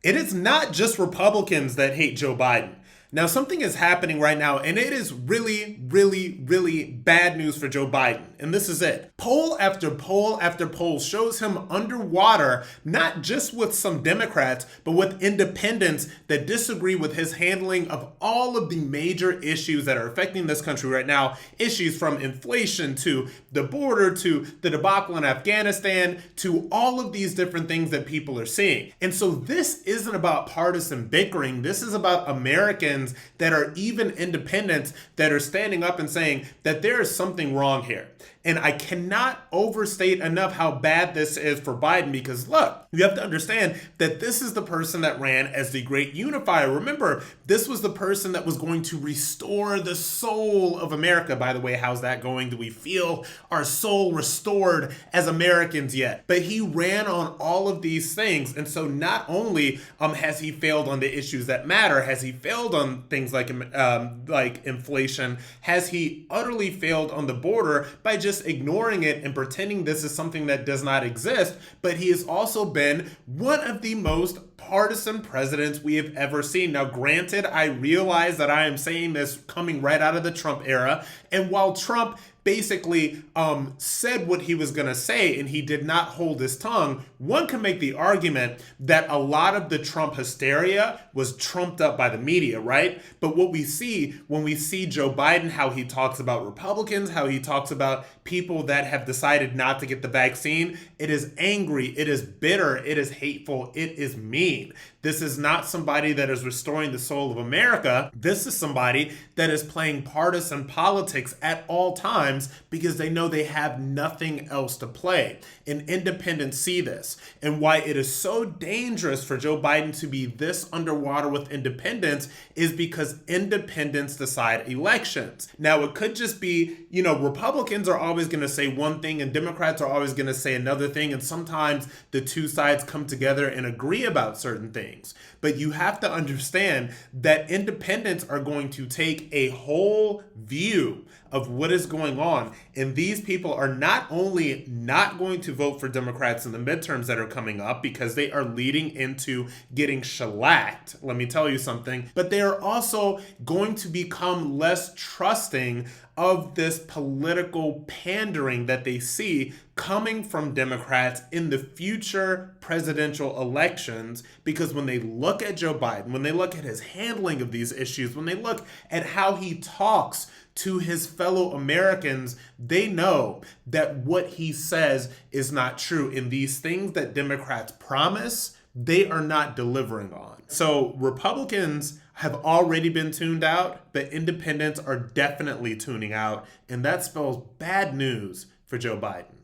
It is not just Republicans that hate Joe Biden. Now, something is happening right now, and it is really, really, really bad news for Joe Biden. And this is it. Poll after poll after poll shows him underwater, not just with some Democrats, but with independents that disagree with his handling of all of the major issues that are affecting this country right now. Issues from inflation to the border to the debacle in Afghanistan to all of these different things that people are seeing. And so this isn't about partisan bickering. This is about Americans that are even independents that are standing up and saying that there is something wrong here. And I cannot overstate enough how bad this is for Biden because look, you have to understand that this is the person that ran as the great unifier. Remember, this was the person that was going to restore the soul of America. By the way, how's that going? Do we feel our soul restored as Americans yet? But he ran on all of these things. And so not only has he failed on the issues that matter, has he failed on things like inflation, has he utterly failed on the border by just ignoring it and pretending this is something that does not exist, but he has also been one of the most partisan presidents we have ever seen. Now, granted, I realize that I am saying this coming right out of the Trump era, and while Trump basically said what he was going to say and he did not hold his tongue, one can make the argument that a lot of the Trump hysteria was trumped up by the media, right? But what we see when we see Joe Biden, how he talks about Republicans, how he talks about people that have decided not to get the vaccine, it is angry, it is bitter, it is hateful, it is mean. This is not somebody that is restoring the soul of America. This is somebody that is playing partisan politics at all times because they know they have nothing else to play. And independents see this. And why it is so dangerous for Joe Biden to be this underwater with independents is because independents decide elections. Now, it could just be, Republicans are always going to say one thing and Democrats are always going to say another thing. And sometimes the two sides come together and agree about certain things. But you have to understand that independents are going to take a whole view of what is going on. And these people are not only not going to vote for Democrats in the midterms that are coming up because they are leading into getting shellacked, let me tell you something, but they are also going to become less trusting of this political pandering that they see coming from Democrats in the future presidential elections, because when they look at Joe Biden, when they look at his handling of these issues, when they look at how he talks to his fellow Americans, they know that what he says is not true. And these things that Democrats promise, they are not delivering on. So Republicans have already been tuned out, but independents are definitely tuning out. And that spells bad news for Joe Biden.